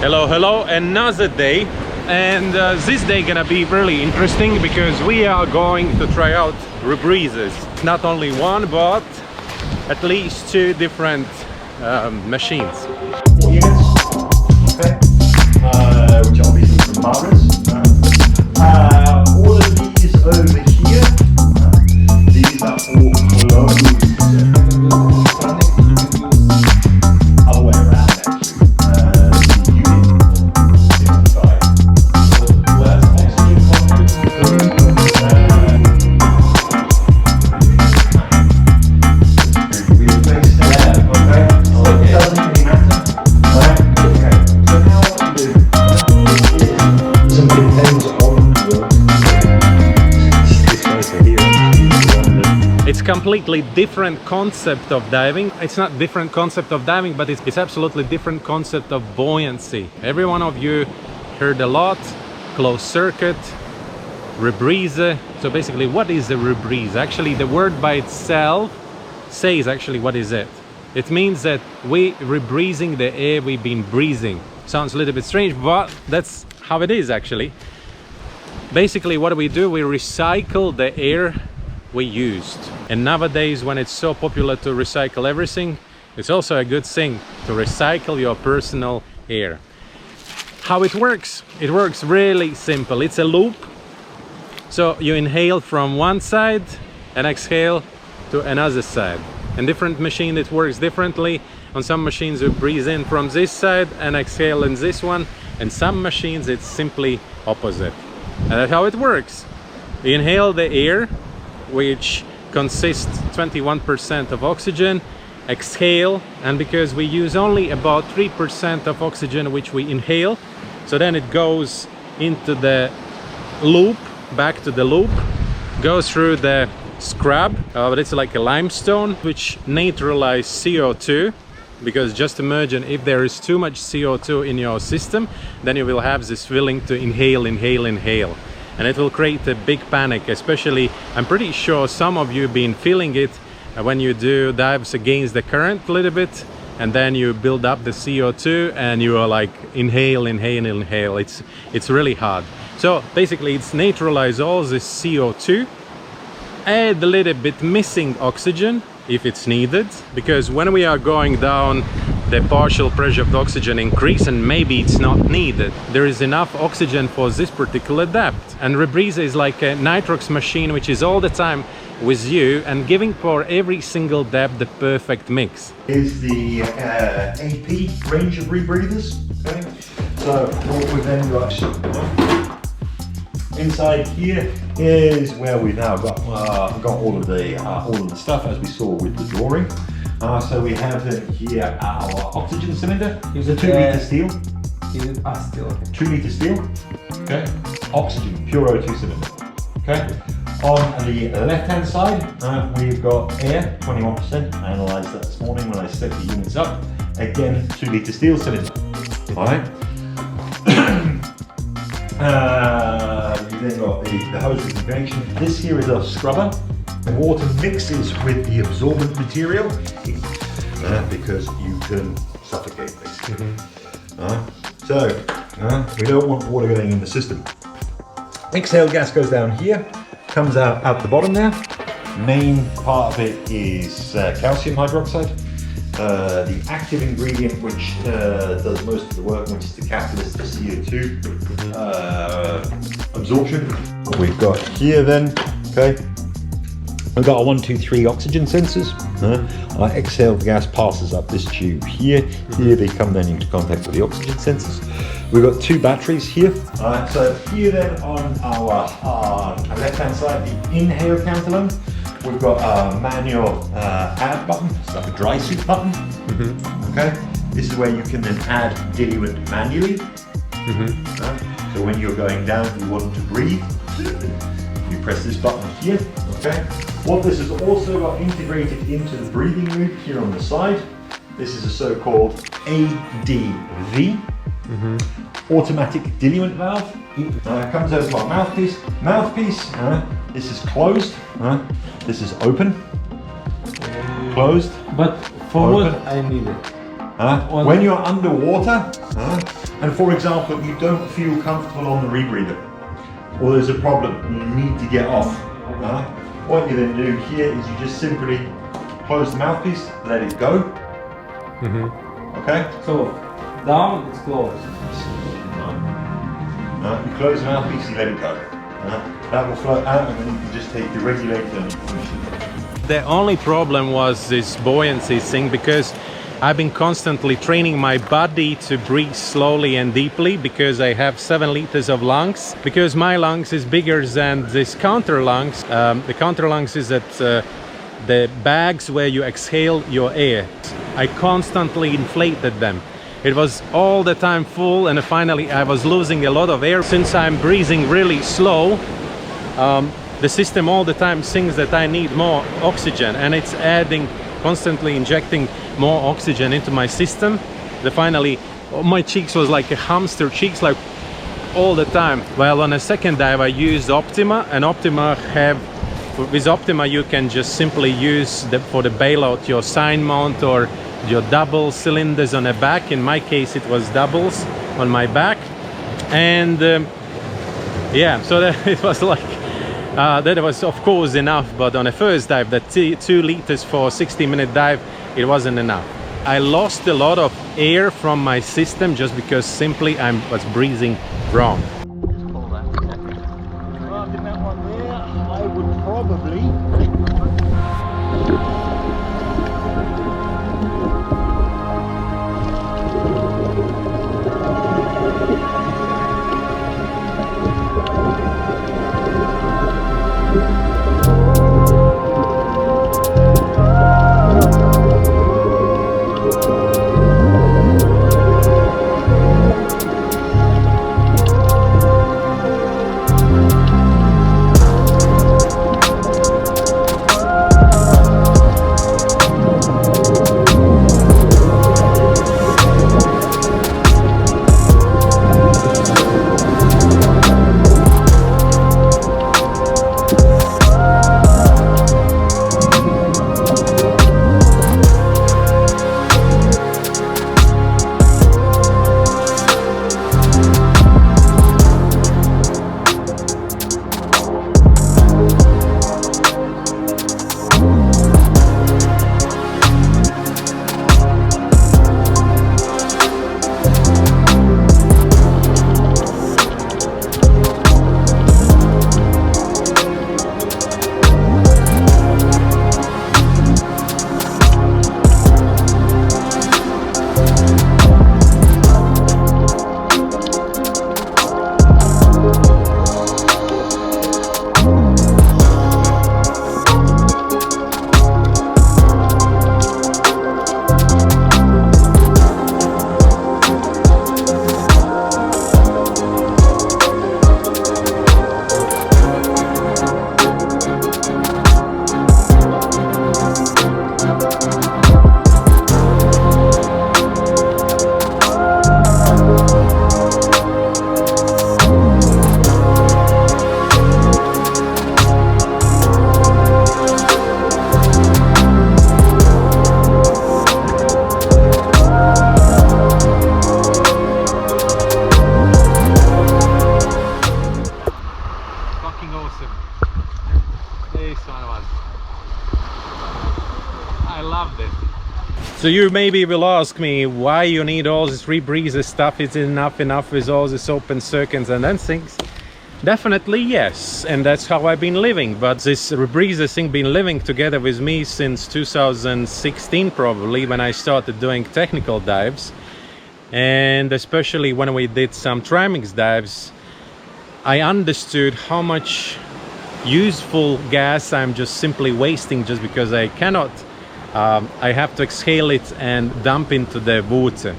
Hello, another day, and this day gonna be really interesting because we are going to try out rebreathers. Not only one, but at least two different machines. 4 units, okay, which are obviously from Mara's. All of these over here, these are all closed. Other way around actually. It's completely different concept of diving. It's not different concept of diving, but it's absolutely different concept of buoyancy. Every one of you heard a lot, closed circuit, rebreather. So basically, what is a rebreather? Actually, the word by itself says actually what is it. It means that we rebreathing the air we've been breathing. Sounds a little bit strange, but that's how it is actually. Basically, what do? We recycle the air we used. And nowadays, when it's so popular to recycle everything, it's also a good thing to recycle your personal air. How it works? It works really simple. It's a loop. So you inhale from one side and exhale to another side. And different machine, it works differently. On some machines you breathe in from this side and exhale in this one. And some machines it's simply opposite. And that's how it works. You inhale the air, which consists 21% of oxygen, exhale, and because we use only about 3% of oxygen which we inhale, so then it goes into the loop, back to the loop, goes through the scrub, but it's like a limestone which neutralizes CO2, because just imagine if there is too much CO2 in your system, then you will have this feeling to inhale, and it will create a big panic. Especially, I'm pretty sure some of you have been feeling it when you do dives against the current a little bit, and then you build up the CO2 and you are like inhale. It's really hard. So basically it's neutralize all this CO2, add a little bit missing oxygen if it's needed, because when we are going down, the partial pressure of the oxygen increase and maybe it's not needed. There is enough oxygen for this particular depth. And Rebreather is like a nitrox machine which is all the time with you and giving for every single depth the perfect mix. Here's the AP range of rebreathers. Okay, so what we've then got inside here is where we've now got all of the stuff as we saw with the drawing. So we have here our oxygen cylinder. It's a 2 litre steel. Steel, okay. 2 litre steel. Okay. Oxygen, pure O2 cylinder. Okay. On the left-hand side, we've got air, 21%. I analysed that this morning when I set the units up. Again, 2 litre steel cylinder. All right. You then got the hose with convection. This here is a scrubber. The water mixes with the absorbent material because you can suffocate basically. So we don't want water going in the system. Exhale gas goes down here, comes out the bottom there. Main part of it is calcium hydroxide. The active ingredient which does most of the work, which is the catalyst for CO2 absorption. What we've got here then, okay. We've got our 1, 2, 3 oxygen sensors. Our exhaled gas passes up this tube here. Here they come then into contact with the oxygen sensors. We've got 2 batteries here. So here then on our left-hand side, the inhale counter, we've got a manual add button. It's like a dry suit button. Okay. This is where you can then add diluent manually. So when you're going down, you want to breathe, you press this button here. Okay. What this has also got integrated into the breathing loop here on the side, this is a so-called ADV, automatic diluent valve. Comes over to our mouthpiece. This is closed. This is open. Closed. But for open. what I need it? When you're underwater, and for example, you don't feel comfortable on the rebreather, or there's a problem, you need to get off, what you then do here is you just simply close the mouthpiece, let it go. Okay? So, down, it's closed. You close the mouthpiece, you let it go. That will flow out, and then you can just take the regulator and push it. The only problem was this buoyancy thing, because I've been constantly training my body to breathe slowly and deeply, because I have 7 liters of lungs. Because my lungs is bigger than this counter lungs. The counter lungs is at the bags where you exhale your air. I constantly inflated them. It was all the time full, and finally I was losing a lot of air. Since I'm breathing really slow, the system all the time thinks that I need more oxygen, and it's adding, constantly injecting more oxygen into my system. Finally, my cheeks was like a hamster cheeks, like all the time. Well, on a second dive I used Optima, and with Optima you can just simply use for the bailout your sign mount or your double cylinders on the back. In my case it was doubles on my back, and yeah, so it was like that was of course enough, but on a first dive, that 2 liters for a 60-minute dive, it wasn't enough. I lost a lot of air from my system just because simply I was breathing wrong. I would probably So you maybe will ask me why you need all this rebreather stuff. Is it enough with all this open circuits and then things? Definitely yes, and that's how I've been living. But this rebreather thing been living together with me since 2016 probably, when I started doing technical dives, and especially when we did some trimix dives, I understood how much useful gas I'm just simply wasting just because I cannot. I have to exhale it and dump into the water,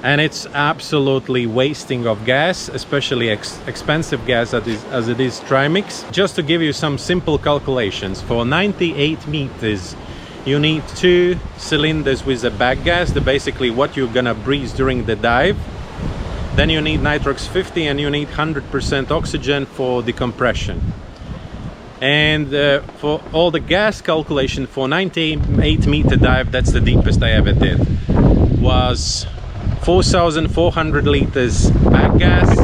and it's absolutely wasting of gas, especially expensive gas as it is trimix. Just to give you some simple calculations, for 98 meters you need 2 cylinders with a back gas, basically what you're gonna breathe during the dive. Then you need nitrox 50 and you need 100% oxygen for decompression. And for all the gas calculation for 98 meter dive, that's the deepest I ever did, was 4,400 liters bag gas,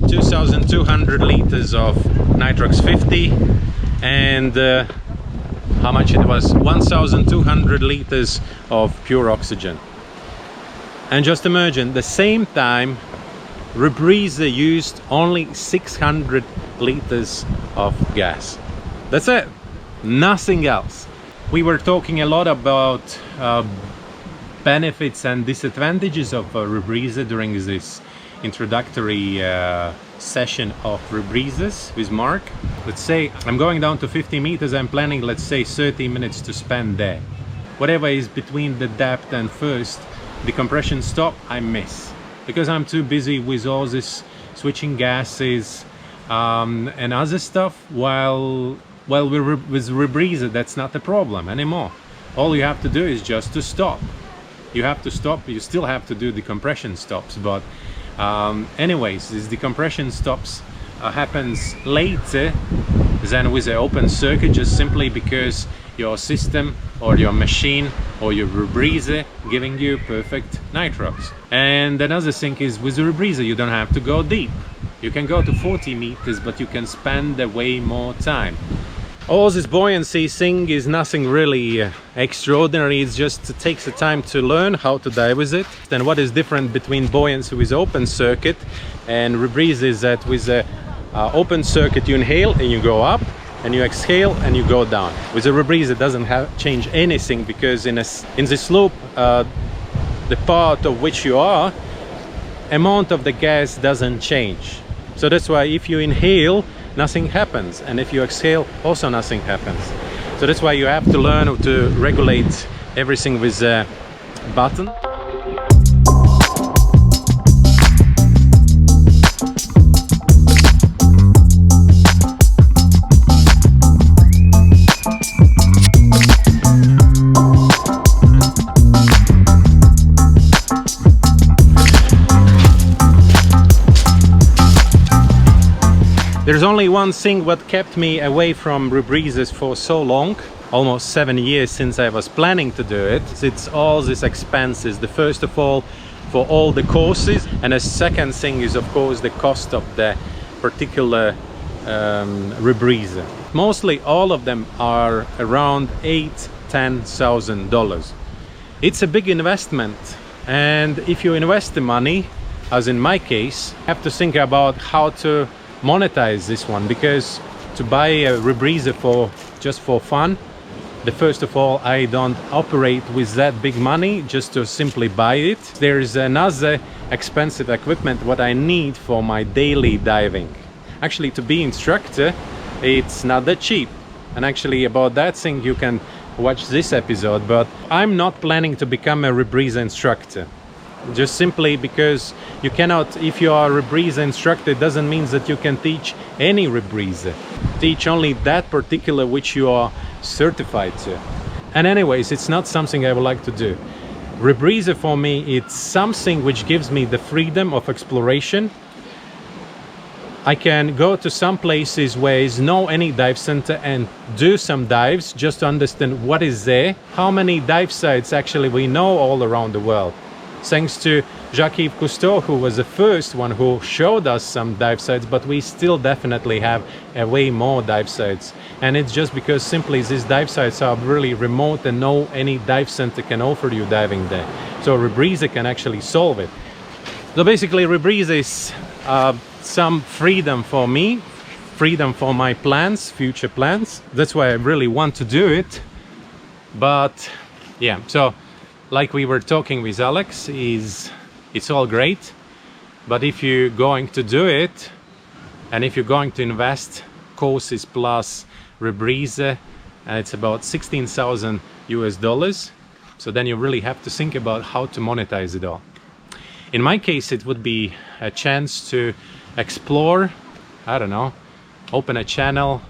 2,200 liters of nitrox 50, and how much it was? 1,200 liters of pure oxygen. And just imagine, the same time Rebreather used only 600 liters of gas. That's it, nothing else. We were talking a lot about benefits and disadvantages of Rebreather during this introductory session of Rebreathers with Marc. Let's say I'm going down to 50 meters, I'm planning, let's say, 30 minutes to spend there. Whatever is between the depth and first decompression stop, I miss, because I'm too busy with all this switching gases and other stuff. While with Rebreather, that's not a problem anymore. All you have to do is just to stop. You have to stop, you still have to do decompression stops, but anyways, these decompression stops happens later than with the open circuit, just simply because your system or your machine or your Rebreather giving you perfect nitrox. And another thing is, with the Rebreather you don't have to go deep. You can go to 40 meters, but you can spend way more time. All this buoyancy thing is nothing really extraordinary, it just takes the time to learn how to dive with it. Then what is different between buoyancy with open circuit and Rebreather is that with the open circuit you inhale and you go up, and you exhale and you go down. With the Rebreather it doesn't change anything, because in the slope, the part of which you are, amount of the gas doesn't change. So that's why if you inhale, nothing happens, and if you exhale, also nothing happens. So that's why you have to learn to regulate everything with a button. There's only one thing what kept me away from Rebreathers for so long, almost 7 years since I was planning to do it. It's all these expenses. The first of all, for all the courses, and the second thing is of course the cost of the particular Rebreather. Mostly all of them are around $8,000–10,000. It's a big investment, and if you invest the money, as in my case, you have to think about how to monetize this one, because to buy a Rebreather just for fun, first of all, I don't operate with that big money just to simply buy it. There's another expensive equipment what I need for my daily diving. Actually, to be instructor, it's not that cheap, and actually about that thing you can watch this episode. But I'm not planning to become a Rebreather instructor, just simply because you cannot, if you are a Rebreather instructor, it doesn't mean that you can teach any Rebreather. Teach only that particular which you are certified to. And anyways, it's not something I would like to do. Rebreather for me, it's something which gives me the freedom of exploration. I can go to some places where there is no any dive center and do some dives just to understand what is there. How many dive sites actually we know all around the world. Thanks to Jacques-Yves Cousteau, who was the first one who showed us some dive sites, but we still definitely have way more dive sites. And it's just because simply these dive sites are really remote and no any dive center can offer you diving there. So Rebreather can actually solve it. So basically Rebreather is some freedom for me, freedom for my plans, future plans. That's why I really want to do it. But yeah, so like we were talking with Alex, it's all great, but if you're going to do it, and if you're going to invest courses plus Rebreather, and it's about $16,000, so then you really have to think about how to monetize it all. In my case, it would be a chance to explore, I don't know, open a channel,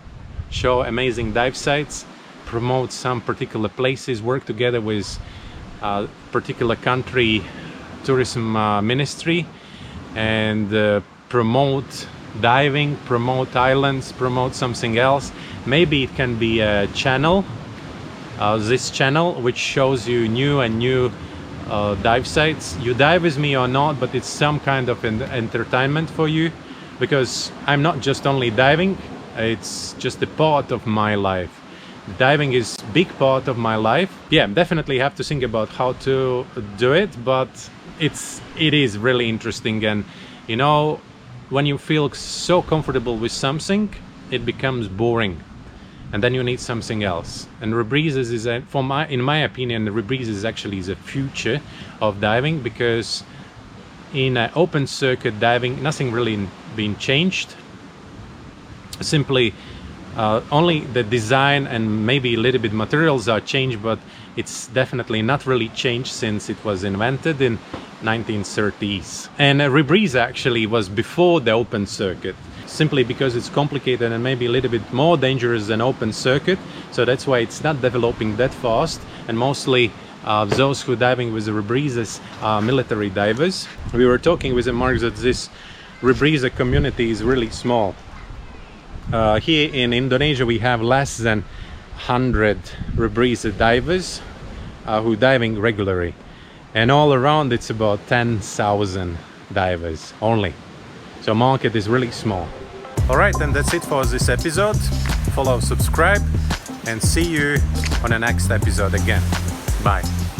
show amazing dive sites, promote some particular places, work together with particular country tourism ministry, and promote diving, promote islands, promote something else. Maybe it can be a channel, this channel which shows you new dive sites. You dive with me or not, but it's some kind of an entertainment for you, because I'm not just only diving, it's just a part of my life. Diving is a big part of my life. Yeah, definitely have to think about how to do it, but it is really interesting. And you know, when you feel so comfortable with something, it becomes boring, and then you need something else. And rebreathers is, in my opinion, the rebreathers actually is a future of diving, because in open circuit diving, nothing really been changed. Simply only the design and maybe a little bit materials are changed, but it's definitely not really changed since it was invented in 1930s. And a rebreather actually was before the open circuit, simply because it's complicated and maybe a little bit more dangerous than open circuit. So that's why it's not developing that fast, and mostly those who are diving with the rebreathers are military divers. We were talking with Marc that this rebreather community is really small. Here in Indonesia we have less than 100 rebreather divers who are diving regularly, and all around it's about 10,000 divers only. So market is really small. Alright, and that's it for this episode. Follow, subscribe, and see you on the next episode again. Bye.